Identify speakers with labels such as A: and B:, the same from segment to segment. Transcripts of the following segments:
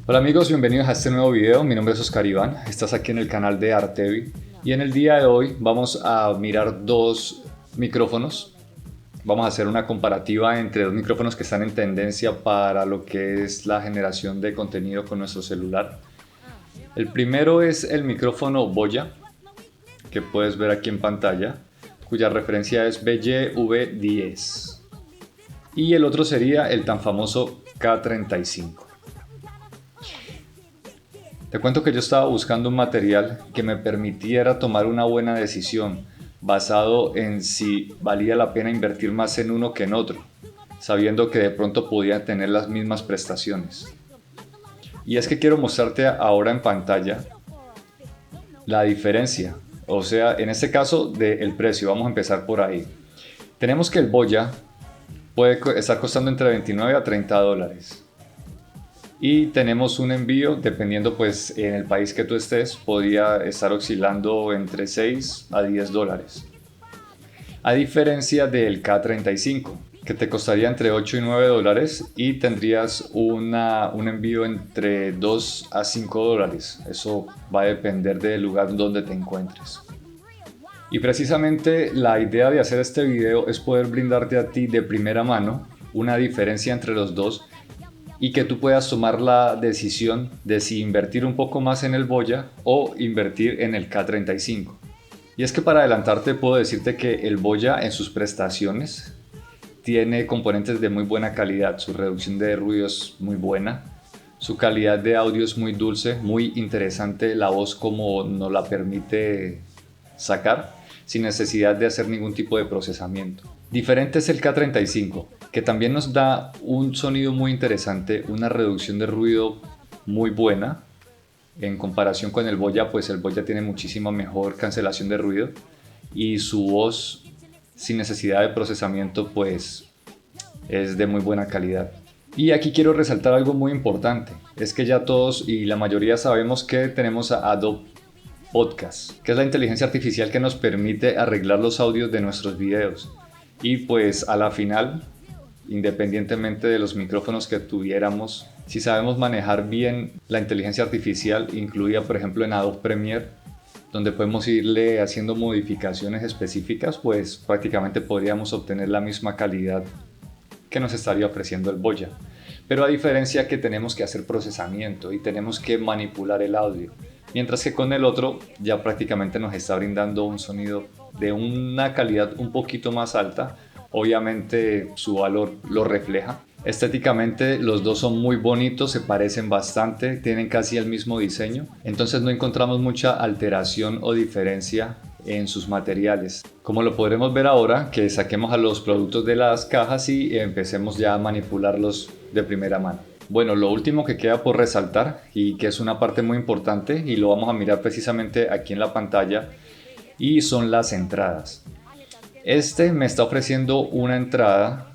A: Hola amigos, bienvenidos a este nuevo video. Mi nombre es Oscar Iván, estás aquí en el canal de Artevi y en el día de hoy vamos a mirar dos micrófonos. Vamos a hacer una comparativa entre dos micrófonos que están en tendencia para lo que es la generación de contenido con nuestro celular. El primero es el micrófono Boya, que puedes ver aquí en pantalla, cuya referencia es BYV10. Y el otro sería el tan famoso K35. Te cuento que yo estaba buscando un material que me permitiera tomar una buena decisión basado en si valía la pena invertir más en uno que en otro, sabiendo que de pronto podían tener las mismas prestaciones. Y es que quiero mostrarte ahora en pantalla la diferencia, o sea, en este caso del precio. Vamos a empezar por ahí. Tenemos que el Boya puede estar costando entre 29 a 30 dólares. Y tenemos un envío, dependiendo pues en el país que tú estés, podría estar oscilando entre 6 a 10 dólares. A diferencia del K35, que te costaría entre 8 y 9 dólares y tendrías un envío entre 2 a 5 dólares. Eso va a depender del lugar donde te encuentres. Y precisamente la idea de hacer este video es poder brindarte a ti de primera mano una diferencia entre los dos y que tú puedas tomar la decisión de si invertir un poco más en el Boya o invertir en el K35. Y es que para adelantarte puedo decirte que el Boya en sus prestaciones tiene componentes de muy buena calidad, su reducción de ruido es muy buena, su calidad de audio es muy dulce, muy interesante la voz como nos la permite sacar sin necesidad de hacer ningún tipo de procesamiento. Diferente es el K35, que también nos da un sonido muy interesante, una reducción de ruido muy buena. En comparación con el Boya, pues el Boya tiene muchísima mejor cancelación de ruido y su voz sin necesidad de procesamiento pues es de muy buena calidad. Y aquí quiero resaltar algo muy importante, es que ya todos y la mayoría sabemos que tenemos a Adobe Podcast, que es la inteligencia artificial que nos permite arreglar los audios de nuestros videos. Y pues a la final, independientemente de los micrófonos que tuviéramos, si sabemos manejar bien la inteligencia artificial incluida por ejemplo en Adobe Premiere, donde podemos irle haciendo modificaciones específicas, pues prácticamente podríamos obtener la misma calidad que nos estaría ofreciendo el Boya. Pero a diferencia que tenemos que hacer procesamiento y tenemos que manipular el audio, mientras que con el otro ya prácticamente nos está brindando un sonido de una calidad un poquito más alta. Obviamente su valor lo refleja. Estéticamente los dos son muy bonitos, se parecen bastante, tienen casi el mismo diseño, entonces no encontramos mucha alteración o diferencia en sus materiales. Como lo podremos ver ahora, que saquemos a los productos de las cajas y empecemos ya a manipularlos de primera mano. Bueno, lo último que queda por resaltar y que es una parte muy importante y lo vamos a mirar precisamente aquí en la pantalla y son las entradas. Este me está ofreciendo una entrada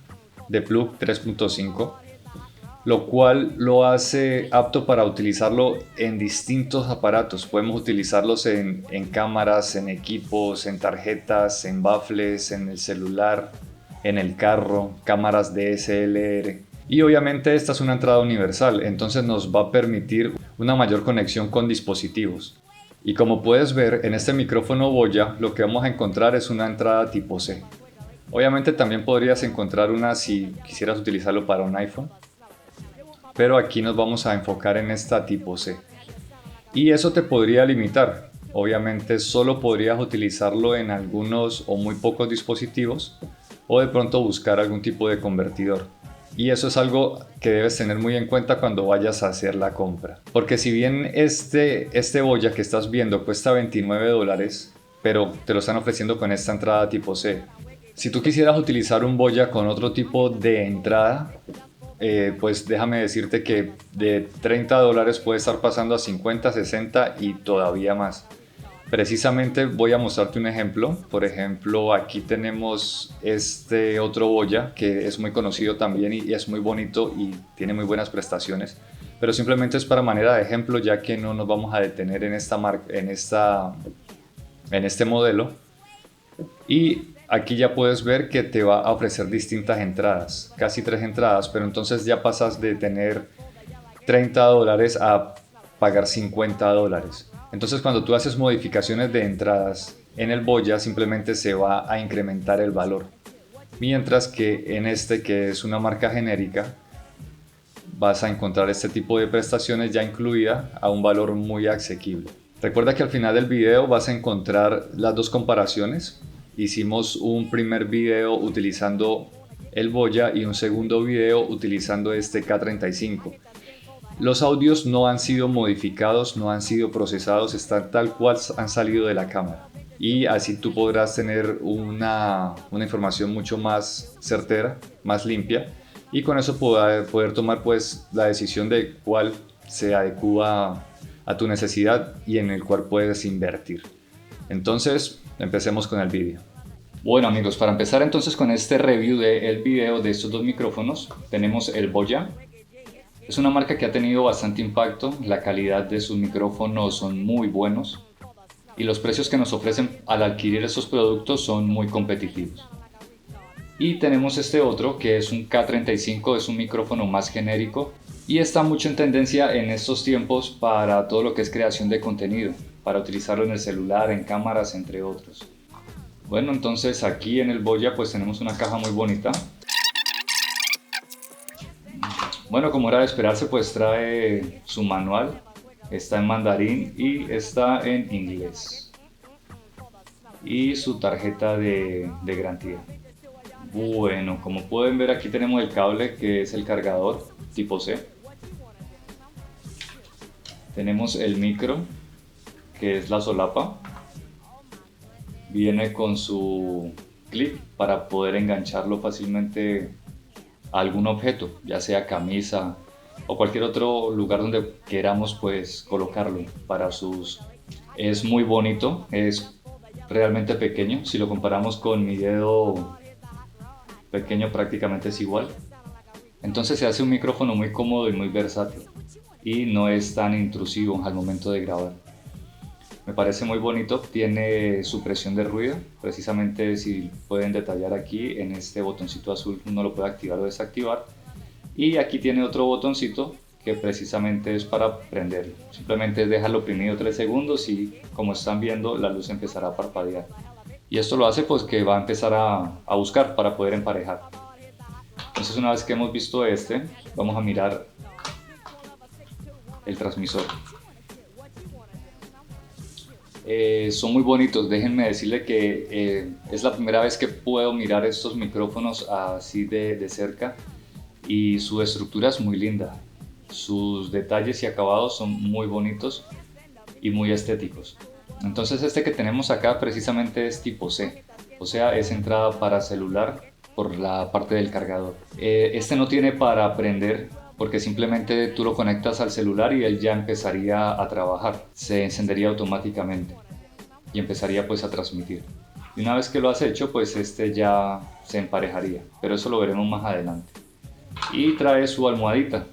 A: de plug 3.5, lo cual lo hace apto para utilizarlo en distintos aparatos. Podemos utilizarlos en cámaras, en equipos, en tarjetas, en baffles, en el celular, en el carro, cámaras DSLR. Y obviamente esta es una entrada universal, entonces nos va a permitir una mayor conexión con dispositivos. Y como puedes ver, en este micrófono Boya lo que vamos a encontrar es una entrada tipo C. Obviamente también podrías encontrar una si quisieras utilizarlo para un iPhone, pero aquí nos vamos a enfocar en esta tipo C. Y eso te podría limitar. Obviamente solo podrías utilizarlo en algunos o muy pocos dispositivos o de pronto buscar algún tipo de convertidor. Y eso es algo que debes tener muy en cuenta cuando vayas a hacer la compra. Porque si bien este Boya que estás viendo cuesta 29 dólares, pero te lo están ofreciendo con esta entrada tipo C. Si tú quisieras utilizar un Boya con otro tipo de entrada, pues déjame decirte que de 30 dólares puede estar pasando a 50, 60 y todavía más. Precisamente voy a mostrarte un ejemplo. Por ejemplo, aquí tenemos este otro Boya que es muy conocido también y es muy bonito y tiene muy buenas prestaciones. Pero simplemente es para manera de ejemplo, ya que no nos vamos a detener en esta marca, en este modelo. Y aquí ya puedes ver que te va a ofrecer distintas entradas, casi 3 entradas, pero entonces ya pasas de tener $30 a pagar $50. Entonces cuando tú haces modificaciones de entradas en el Boya simplemente se va a incrementar el valor. Mientras que en este, que es una marca genérica, vas a encontrar este tipo de prestaciones ya incluida a un valor muy asequible. Recuerda que al final del video vas a encontrar las dos comparaciones. Hicimos un primer video utilizando el Boya y un segundo video utilizando este K35. Los audios no han sido modificados, no han sido procesados, están tal cual han salido de la cámara. Y así tú podrás tener una información mucho más certera, más limpia, y con eso poder tomar pues la decisión de cuál se adecua a tu necesidad y en el cual puedes invertir. Entonces, empecemos con el vídeo. Bueno amigos, para empezar entonces con este review del video de estos dos micrófonos, tenemos el Boya. Es una marca que ha tenido bastante impacto, la calidad de sus micrófonos son muy buenos y los precios que nos ofrecen al adquirir estos productos son muy competitivos. Y tenemos este otro que es un K35, es un micrófono más genérico y está mucho en tendencia en estos tiempos para todo lo que es creación de contenido, para utilizarlo en el celular, en cámaras, entre otros. Bueno, entonces aquí en el Boya pues tenemos una caja muy bonita. Bueno, como era de esperarse, pues trae su manual, está en mandarín y está en inglés. Y su tarjeta de garantía. Bueno, como pueden ver aquí tenemos el cable que es el cargador tipo C. Tenemos el micro que es la solapa. Viene con su clip para poder engancharlo fácilmente a algún objeto, ya sea camisa o cualquier otro lugar donde queramos pues colocarlo para su uso. Es muy bonito, es realmente pequeño, si lo comparamos con mi dedo pequeño prácticamente es igual. Entonces se hace un micrófono muy cómodo y muy versátil y no es tan intrusivo al momento de grabar. Me parece muy bonito, tiene supresión de ruido, precisamente si pueden detallar aquí en este botoncito azul uno lo puede activar o desactivar, y aquí tiene otro botoncito que precisamente es para prenderlo, simplemente dejarlo oprimido 3 segundos y como están viendo la luz empezará a parpadear y esto lo hace pues que va a empezar a buscar para poder emparejar. Entonces una vez que hemos visto este, vamos a mirar el transmisor. Son muy bonitos, déjenme decirle que es la primera vez que puedo mirar estos micrófonos así de cerca y su estructura es muy linda, sus detalles y acabados son muy bonitos y muy estéticos. Entonces este que tenemos acá precisamente es tipo C, o sea es entrada para celular por la parte del cargador. Este no tiene para prender porque simplemente tú lo conectas al celular y él ya empezaría a trabajar, se encendería automáticamente y empezaría pues a transmitir. Y una vez que lo has hecho pues este ya se emparejaría, pero eso lo veremos más adelante. Y trae su almohadita,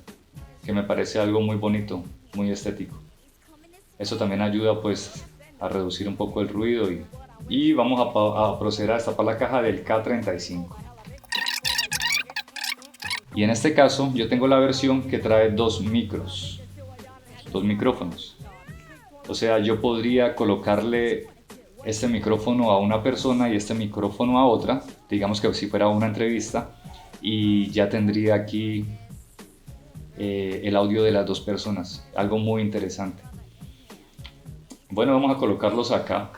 A: que me parece algo muy bonito, muy estético. Eso también ayuda pues a reducir un poco el ruido y vamos a proceder a destapar la caja del K35. Y en este caso yo tengo la versión que trae dos micrófonos. O sea, yo podría colocarle este micrófono a una persona y este micrófono a otra, digamos que si fuera una entrevista, y ya tendría aquí el audio de las dos personas, algo muy interesante. Bueno, vamos a colocarlos acá.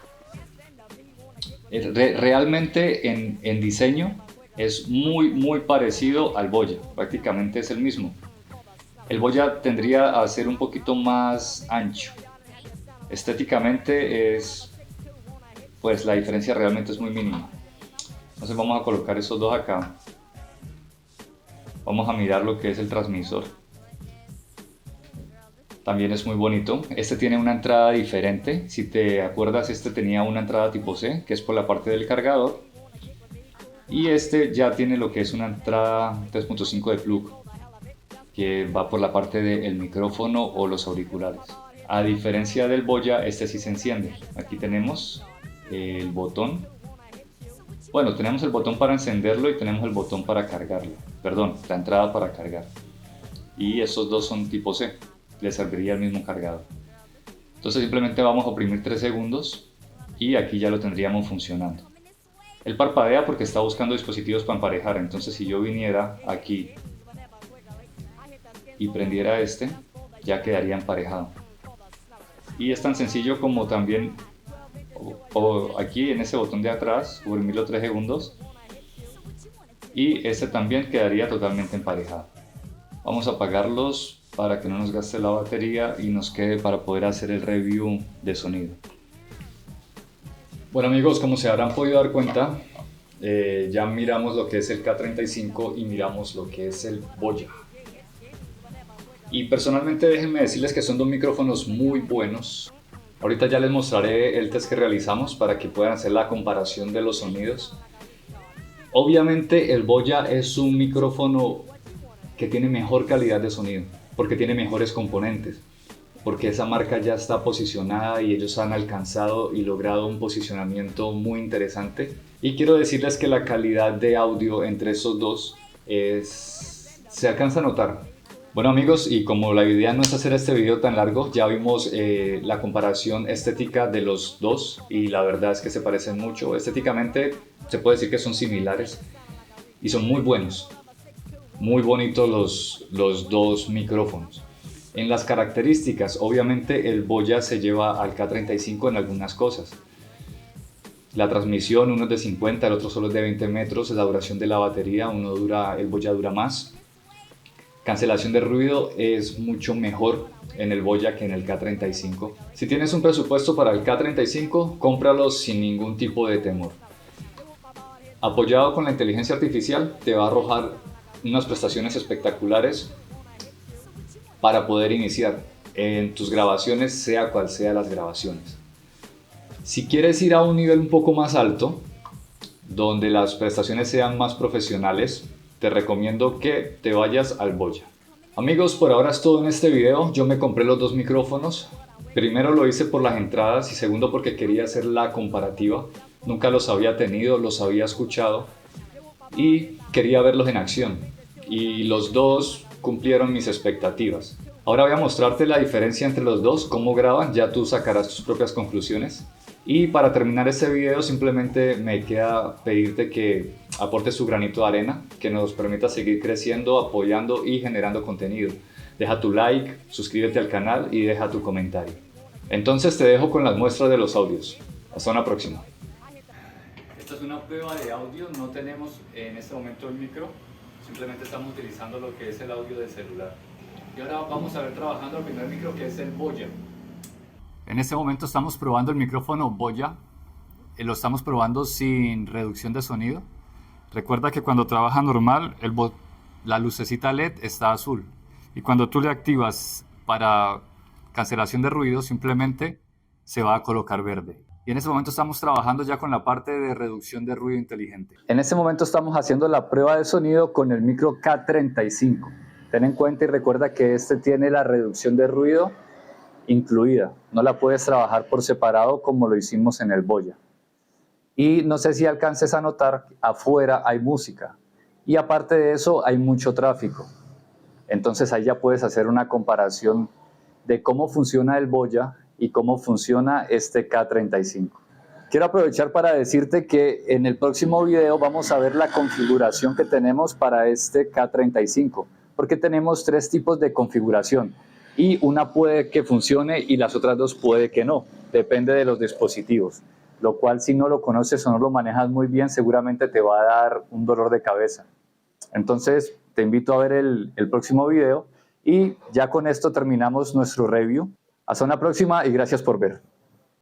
A: Realmente en diseño es muy parecido al Boya, prácticamente es el mismo. El Boya tendría a ser un poquito más ancho. Estéticamente pues la diferencia realmente es muy mínima. Entonces vamos a colocar esos dos acá. Vamos a mirar lo que es el transmisor. También es muy bonito. Este tiene una entrada diferente. Si te acuerdas, este tenía una entrada tipo C, que es por la parte del cargador. Y este ya tiene lo que es una entrada 3.5 de plug, que va por la parte del micrófono o los auriculares. A diferencia del Boya, este sí se enciende. Aquí tenemos el botón Bueno, tenemos el botón para encenderlo y tenemos el botón para cargarlo. Perdón, la entrada para cargar. Y estos dos son tipo C, le serviría el mismo cargador. Entonces simplemente vamos a oprimir 3 segundos y aquí ya lo tendríamos funcionando. Él parpadea porque está buscando dispositivos para emparejar, entonces si yo viniera aquí y prendiera este, ya quedaría emparejado. Y es tan sencillo como también o aquí en ese botón de atrás, oprimirlo 3 segundos y este también quedaría totalmente emparejado. Vamos a apagarlos para que no nos gaste la batería y nos quede para poder hacer el review de sonido. Bueno amigos, como se habrán podido dar cuenta, ya miramos lo que es el K35 y miramos lo que es el Boya. Y personalmente déjenme decirles que son dos micrófonos muy buenos. Ahorita ya les mostraré el test que realizamos para que puedan hacer la comparación de los sonidos. Obviamente el Boya es un micrófono que tiene mejor calidad de sonido, porque tiene mejores componentes, porque esa marca ya está posicionada y ellos han alcanzado y logrado un posicionamiento muy interesante. Y quiero decirles que la calidad de audio entre esos dos se alcanza a notar. Bueno amigos, y como la idea no es hacer este video tan largo, ya vimos la comparación estética de los dos y la verdad es que se parecen mucho. Estéticamente se puede decir que son similares y son muy buenos. Muy bonitos los dos micrófonos. En las características, obviamente el Boya se lleva al K35 en algunas cosas. La transmisión, uno es de 50, el otro solo es de 20 metros, la duración de la batería, el Boya dura más. Cancelación de ruido es mucho mejor en el Boya que en el K35. Si tienes un presupuesto para el K35, cómpralo sin ningún tipo de temor. Apoyado con la inteligencia artificial, te va a arrojar unas prestaciones espectaculares para poder iniciar en tus grabaciones, sea cual sea las grabaciones. Si quieres ir a un nivel un poco más alto, donde las prestaciones sean más profesionales, te recomiendo que te vayas al Boya. Amigos, por ahora es todo en este video. Yo me compré los dos micrófonos. Primero lo hice por las entradas y segundo porque quería hacer la comparativa. Nunca los había tenido, los había escuchado y quería verlos en acción, y los dos cumplieron mis expectativas. Ahora voy a mostrarte la diferencia entre los dos, cómo graban, ya tú sacarás tus propias conclusiones. Y para terminar este video simplemente me queda pedirte que aportes tu granito de arena, que nos permita seguir creciendo, apoyando y generando contenido. Deja tu like, suscríbete al canal y deja tu comentario. Entonces te dejo con las muestras de los audios. Hasta una próxima. Esta es una prueba de audio, no tenemos en este momento el micro, simplemente estamos utilizando lo que es el audio del celular. Y ahora vamos a ver trabajando el primer micro, que es el Boya. En este momento estamos probando el micrófono Boya, lo estamos probando sin reducción de sonido. Recuerda que cuando trabaja normal la lucecita LED está azul y cuando tú le activas para cancelación de ruido simplemente se va a colocar verde. Y en este momento estamos trabajando ya con la parte de reducción de ruido inteligente. En este momento estamos haciendo la prueba de sonido con el micro K35. Ten en cuenta y recuerda que este tiene la reducción de ruido incluida. No la puedes trabajar por separado como lo hicimos en el Boya. Y no sé si alcances a notar, afuera hay música. Y aparte de eso hay mucho tráfico. Entonces ahí ya puedes hacer una comparación de cómo funciona el Boya y cómo funciona este K35. Quiero aprovechar para decirte que en el próximo video vamos a ver la configuración que tenemos para este K35, porque tenemos 3 tipos de configuración y una puede que funcione y las otras 2 puede que no, depende de los dispositivos, lo cual si no lo conoces o no lo manejas muy bien seguramente te va a dar un dolor de cabeza. Entonces te invito a ver el próximo video y ya con esto terminamos nuestro review. Hasta una próxima y gracias por ver.